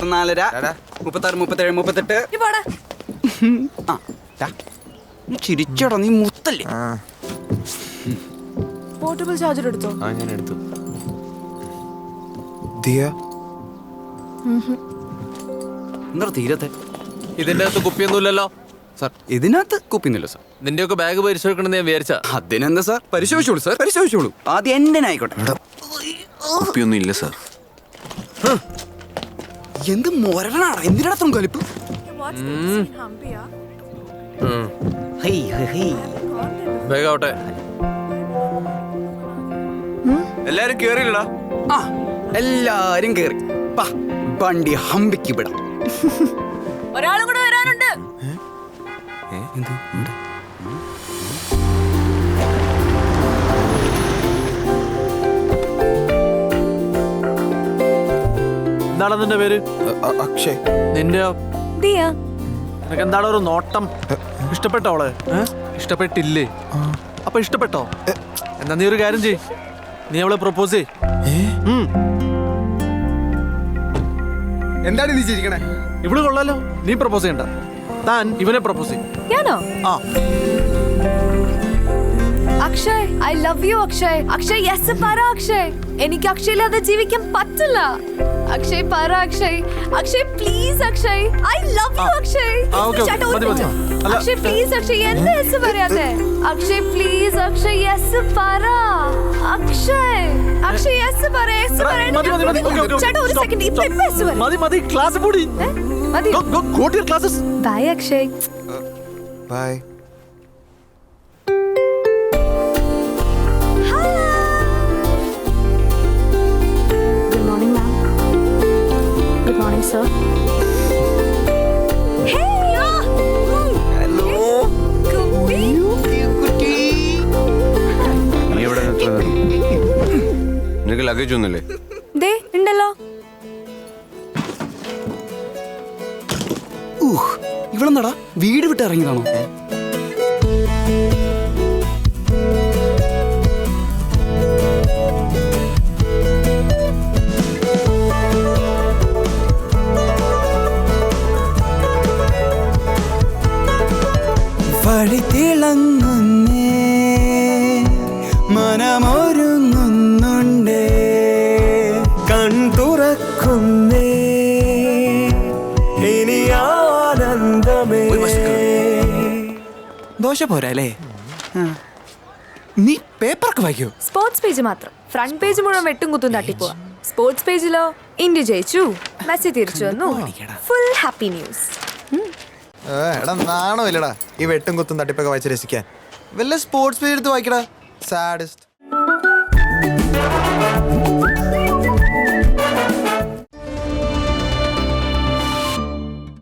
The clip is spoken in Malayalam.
34.5 36 37 38 ചിരിച്ചോടാ നീ മുത്തല്ലേ. പോർട്ടബിൾ ചാർജർ എടുത്തോ? ഞാൻ എടുത്തു. എന്താ തീരത്തെ ഇതിന്റെ അകത്ത് കുപ്പിയൊന്നുമില്ലല്ലോ സാർ? ഇതിനകത്ത് കുപ്പിന്നില്ല സാർ. നിന്റെയൊക്കെ ബാഗ് പരിശോധിക്കണമെന്ന് ഞാൻ വിചാരിച്ച. അതിനെന്താ സാർ, പരിശോധിച്ചോളൂ സാർ, പരിശോധിച്ചോളൂ. ആദ്യം എന്റെ ആയിക്കോട്ടെ. കുപ്പിയൊന്നും ഇല്ല സാർ. എന്ത് മൊരനാണ്, എന്തിനടത്തും കലിപ്പ്. ബാഗ് ആവട്ടെ. എല്ലാരും കേറിയില്ലടാ. ആ എല്ലാരും കേറി വണ്ടി ഹമ്പിക്ക് വിടാം. ഒരാളും കൂടെ വരാനുണ്ട്. എന്താണ് നിന്റെ പേര്? അക്ഷയ്. നിന്റെയോ? ദിയ. നിനക്ക് എന്താണ് ഒരു നോട്ടം? ഇഷ്ടപ്പെട്ടോ അവളെ? ഇഷ്ടപ്പെട്ടില്ലേ? അപ്പൊ ഇഷ്ടപ്പെട്ടോ? എന്നാ നീ ഒരു കാര്യം ചെയ്, നീ അവളെ പ്രപ്പോസ് ചെയ്. എന്താണ് നീ ചിരിക്കണേ? ഇവിടെ കൊള്ളാലോ, നീ പ്രപ്പോസ് ചെയ്യണ്ട, താൻ ഇവനെ പ്രപ്പോസ് ചെയ്യും. ഞാനോ? ആ Akshay, I love you Akshay. Akshay yes പറ അക്ഷയ്. എനിക്ക് അക്ഷയില്ലാതെ ജീവിക്കാൻ പറ്റില്ല. അക്ഷയ് പറ Akshay. Akshay please Akshay, I love you Akshay. Akshay please Akshay, എന്താ യെസ് പറയാത്തെ? അക്ഷയ് പ്ലീസ് അക്ഷയ് യെസ് പറ. അക്ഷയ് അക്ഷയ് യെസ് പറ. യെസ് പറ. ചേട്ടാ ഒരു സെക്കൻഡ്, ഇപ്പൊ യെസ് പറ. മതി മതി, ക്ലാസ് കൂടി മതി. Go to your classes. Bye Akshay. Bye. Good morning, sir. Hey, Hello. Kupi. നീ എവിടെ നിനക്ക് ലഗേജ് ഒന്നുമില്ലേ? ദേ ഉണ്ടല്ലോ. ഇവളെന്താടാ വീട് വിട്ട് ഇറങ്ങിയതാണോ? വഴി തിളങ്ങുന്നേ, മനമൊരുങ്ങുന്നുണ്ടേ, കൺ തുറക്കുന്നേ, ഇനി ആനന്ദമേ. ദോശ പോരല്ലേ? നീ പേപ്പറൊക്കെ വായിക്കോ? സ്പോർട്സ് പേജ് മാത്രം. ഫ്രണ്ട് പേജ് മുഴുവൻ വെട്ടും കുത്തും തട്ടിപ്പോവാ. സ്പോർട്സ് പേജിലോ ഇന്ത്യ ജയിച്ചു, മെസ്സി തിരിച്ചു വന്നു, ഫുൾ ഹാപ്പി ന്യൂസ്. എടാ നാണോ ഇല്ലടാ ഈ വെട്ടും കുത്തും തട്ടിപ്പൊക്കെ വായിച്ച് രസിക്കാൻ. വല്ല സ്പോർട്സ് പേജ് എടുത്ത് വായിക്കടാ. സാഡസ്റ്റ്.